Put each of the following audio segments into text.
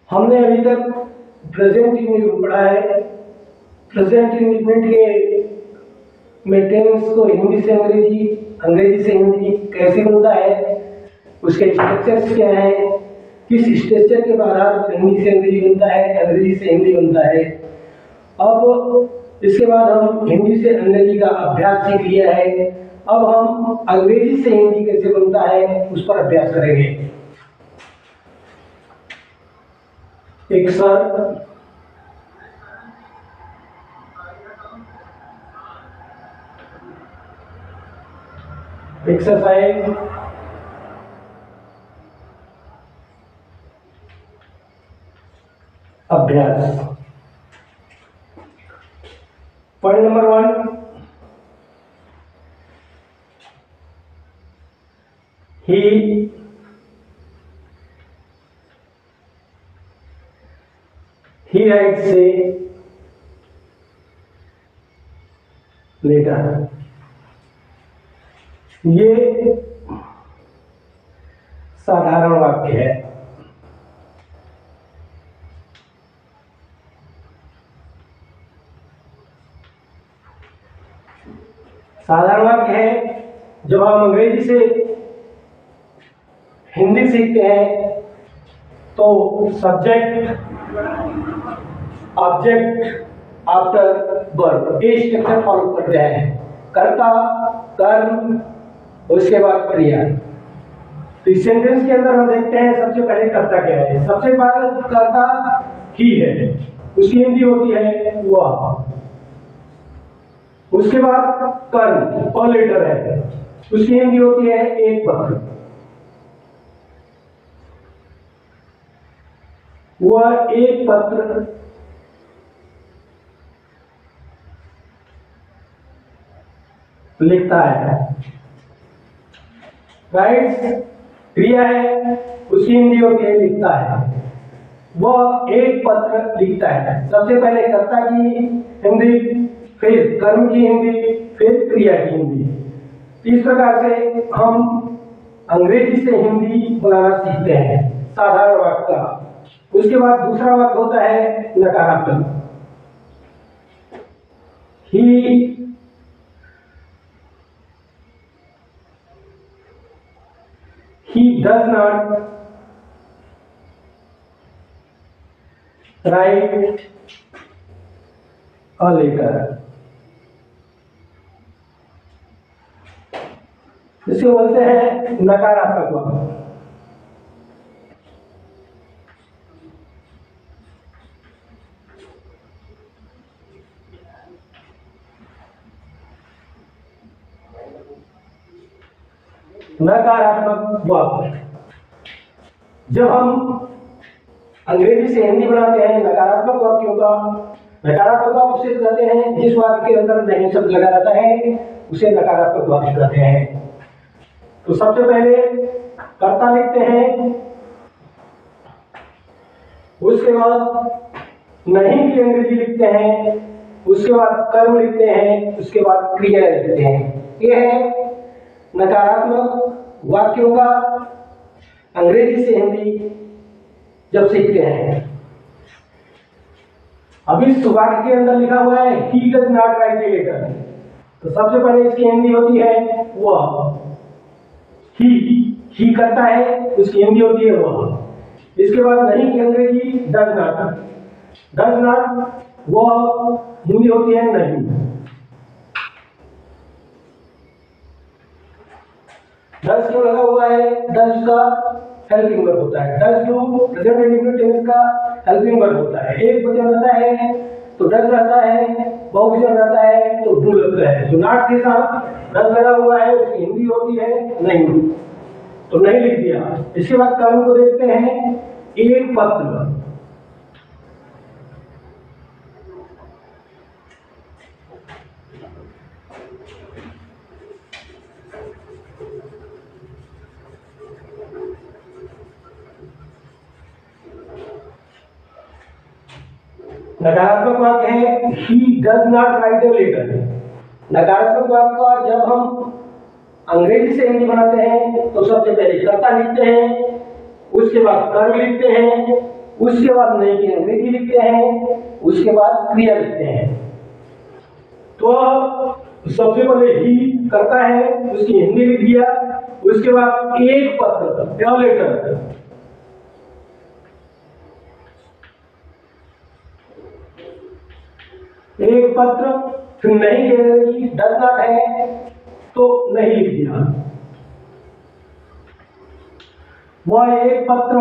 हमने अभी तक प्रेजेंट इंडेफिनिट पढ़ा है। प्रेजेंट इंडेफिनिट के में टेंस को हिंदी से अंग्रेजी, अंग्रेजी से हिंदी कैसे बनता है, उसके स्ट्रक्चर्स क्या है, किस स्ट्रक्चर के आधार पर हिंदी से अंग्रेजी बनता है, अंग्रेजी से हिंदी बनता है। अब इसके बाद हम हिंदी से अंग्रेजी का अभ्यास सीख लिया है। अब हम अंग्रेजी से हिंदी कैसे बनता है उस पर अभ्यास करेंगे। एक्सरसाइज अभ्यास। Point number 1, he writes a letter। ये साधारण वाक्य है। साधारण वाक्य है। जब हम अंग्रेजी से हिंदी सीखते हैं तो सब्जेक्ट, ऑब्जेक्ट, आफ्टर वर्ब, ये स्ट्रक्चर फॉलो करते हैं। कर्ता, कर्म, उसके बाद क्रिया। तो इस सेंटेंस के अंदर हम देखते हैं सबसे पहले कर्ता क्या है। सबसे पहले कर्ता ही है, उसकी हिंदी होती है वह। उसके बाद कर्म और लेटर है, उसकी हिंदी होती है एक पत्र। वह एक पत्र लिखता है। राइट्स क्रिया है, उसकी हिंदी होती है लिखता है। वह एक पत्र लिखता है। सबसे पहले कर्ता की हिंदी, फिर कर्म की हिंदी, फिर क्रिया की हिंदी। इस प्रकार से हम अंग्रेजी से हिंदी बनाना सीखते हैं साधारण वाक्य का। उसके बाद दूसरा वाक्य होता है नकारात्मक। He does not write a letter। इसे बोलते हैं नकारात्मक वाक्य। नकारात्मक वाक्य जब हम अंग्रेजी से हिंदी बनाते हैं नकारात्मक वाक्यों का, नकारात्मक वाक्य उसे कहते हैं जिस वाक्य के अंदर नहीं शब्द लगा रहता है उसे नकारात्मक वाक्य कहते हैं। तो सबसे पहले कर्ता लिखते हैं, उसके बाद नहीं की अंग्रेजी लिखते हैं, उसके बाद कर्म लिखते हैं, उसके बाद क्रिया लिखते हैं। यह है नकारात्मक वाक्यों का अंग्रेजी से हिंदी जब सीखते हैं। अब इस वाक्य के अंदर लिखा हुआ है he does not write a letter, तो सबसे पहले इसकी हिंदी होती है वह। ही करता है, उसकी हिंदी होती है वह। इसके बाद नहीं की अंग्रेजी डज नॉट। डज नॉट वह हिंदी होती है नहीं। डज क्यों लगा हुआ है? डज का हेल्पिंग वर्ब होता है। Does do present indefinite tense का हेल्पिंग वर्ब होता है। एक वचन रहता है तो डज रहता है, बहुवचन रहता है तो डू लगता है। तो नॉट के साथ डज लगा हुआ है, उसकी हिंदी होती है नहीं, तो नहीं लिख दिया। इसके बाद कर्म को देखते हैं। एक पत्र, नकारात्मक वाक्य है he does not write a letter। नकारात्मक वाक्य का जब हम अंग्रेजी से हिंदी बनाते हैं तो सबसे पहले कर्ता लिखते हैं, उसके बाद कर्म लिखते हैं, उसके बाद नहीं की अंग्रेजी लिखते हैं, उसके बाद क्रिया लिखते हैं। तो सबसे पहले ही करता है, उसकी हिंदी लिख दिया, उसके बाद एक पत्र या लेटर, एक पत्र, फिर नहीं की अंग्रेजी डज नॉट है तो नहीं लिख दिया। वह एक पत्र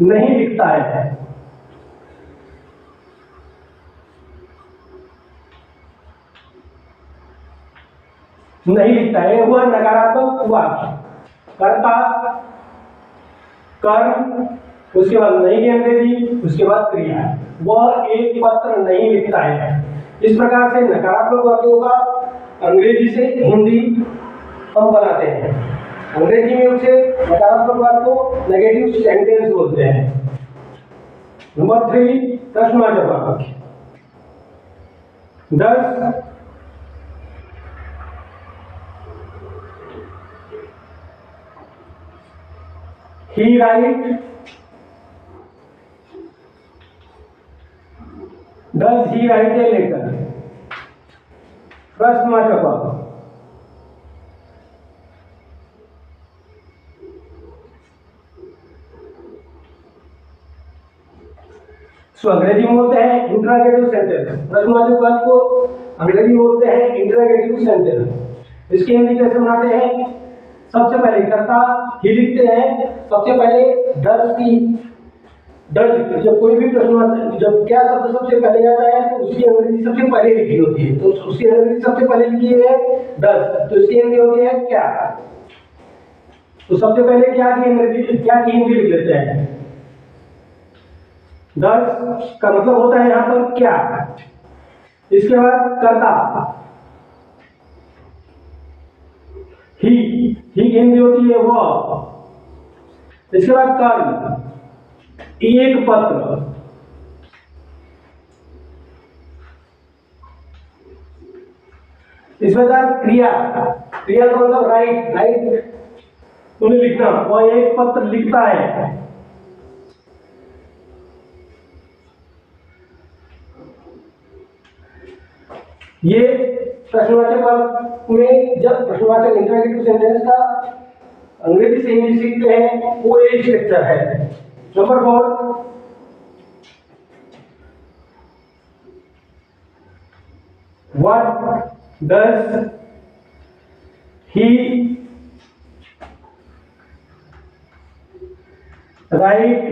नहीं लिखता है। नहीं लिखता है वह नकारात्मक वाक्य। कर्ता, कर्म, उसके बाद नहीं की अंग्रेजी, उसके बाद क्रिया। वह एक पत्र नहीं लिखता है। इस प्रकार से नकारात्मक वाक्यों का अंग्रेजी से हिंदी हम बनाते हैं। अंग्रेजी में उसे नकारात्मक वाक्य को नेगेटिव सेंटेंस बोलते हैं। नंबर 3, प्रश्नवाचक वाक्य। 10 he write, does he write a letter? प्रश्नवाचक वाक्य। अंग्रेजी में बोलते हैं इंटरोगेटिव सेंटेंस। प्रश्नवाचक वाक्य को अंग्रेजी में बोलते हैं इंटरोगेटिव सेंटेंस। इसकी हिंदी कैसे बनाते हैं? सबसे पहले कर्ता ही लिखते हैं। सबसे पहले डज की, डज जब कोई भी प्रश्नवाचक, जब क्या शब्द सबसे पहले आता है तो उसकी अंग्रेजी सबसे पहले लिखी होती है। तो उसकी अंग्रेजी सबसे पहले लिखी है डज, तो इसकी हिंदी होती है क्या। तो सबसे पहले क्या की अंग्रेजी, क्या की हिंदी लिख लेते हैं। डज का मतलब होता है यहां पर क्या। इसके बाद कर्ता, ही की हिंदी होती है वह। इसके बाद कर्म, एक पत्र। इसके बाद क्रिया, क्रिया का मतलब राइट, राइट उन्हें लिखना, वह एक पत्र लिखता है। ये प्रश्नवाचक वाक्य में जब प्रश्नवाचक इंटरोगेटिव सेंटेंस का अंग्रेजी से हिंदी सीखते हैं वो एक स्ट्रक्चर है। Number 4, what does he write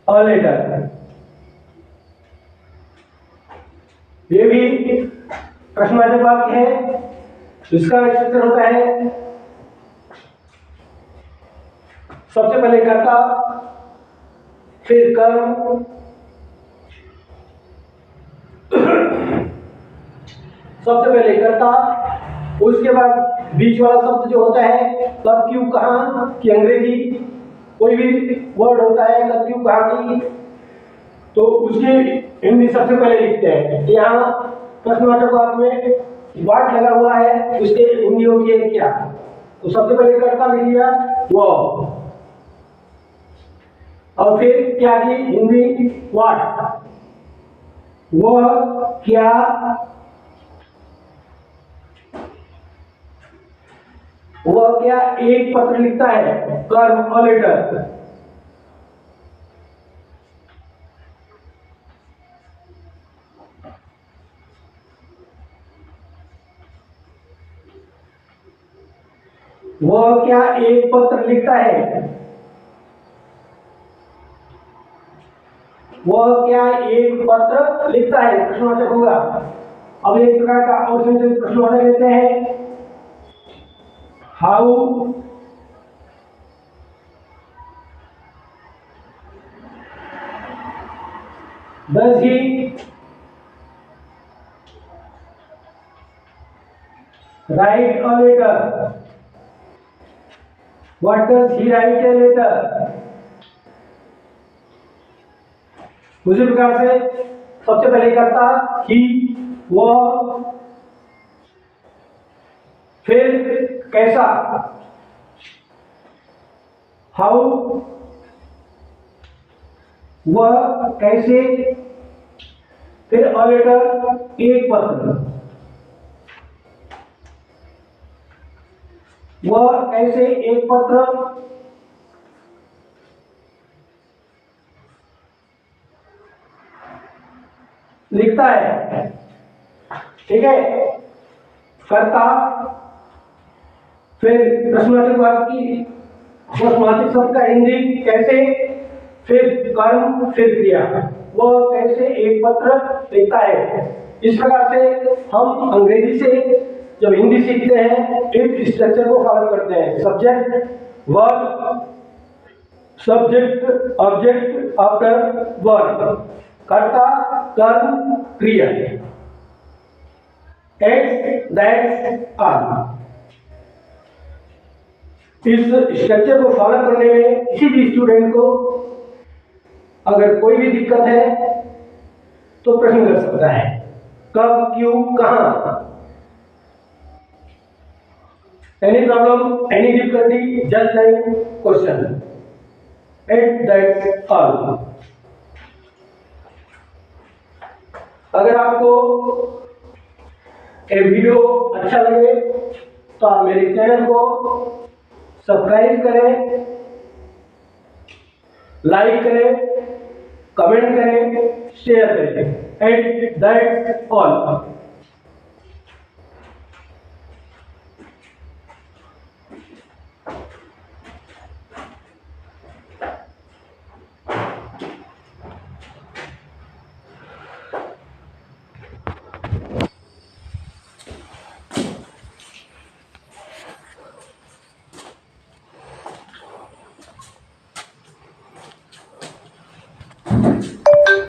a letter. ये भी प्रश्नवाचक वाक्य है। इसका स्ट्रक्चर होता है सबसे पहले कर्ता, फिर कर्म, सबसे पहले कर्ता, उसके बाद बीच वाला शब्द जो होता है कब, क्यों, कहां की अंग्रेजी, कोई भी वर्ड होता है कब, क्यों, कहां की, तो उसकी हिंदी सबसे पहले लिखते हैं। यहाँ प्रश्नवाचक वाक्य में व्हाट लगा हुआ है, उसके हिंदी होती है क्या। तो सबसे पहले कर्ता लिख लिया वो, और फिर क्या की हिंदी व्हाट। वह क्या एक पत्र लिखता है? कर्म, अ लेटर। वह क्या एक पत्र लिखता है? वह क्या एक पत्र लिखता है? प्रश्नवाचक होगा। अब एक प्रकार का और सेंटेंस प्रश्नवाचक लेते हैं। How does he write a letter? What does he write a letter? उसी प्रकार से सबसे पहले करता ही, वह, फिर कैसा, हाउ, वह कैसे, फिर अ लेटर एक पत्र, वह कैसे एक पत्र लिखता है। ठीक है, कर्ता, फिर प्रश्नवाचक वाक्य की प्रश्नवाचक शब्द का हिंदी कैसे, फिर कर्म, फिर क्रिया, वह कैसे एक पत्र लिखता है। इस प्रकार से हम अंग्रेजी से जब हिंदी सीखते हैं इस स्ट्रक्चर को फॉलो करते हैं। Subject, verb, subject, object, after verb, कर्ता, कर्म, क्रिया, एट्स, दैट्स, ऑल। इस स्ट्रक्चर को फॉलो करने में किसी भी स्टूडेंट को अगर कोई भी दिक्कत है तो प्रश्न कर सकता है। कब, क्यों, कहां, any problem, any difficulty, just like question, at that's all. अगर आपको ये वीडियो अच्छा लगे तो आप मेरे चैनल को सब्सक्राइब करें, लाइक करें, कमेंट करें, शेयर करें। At that's all.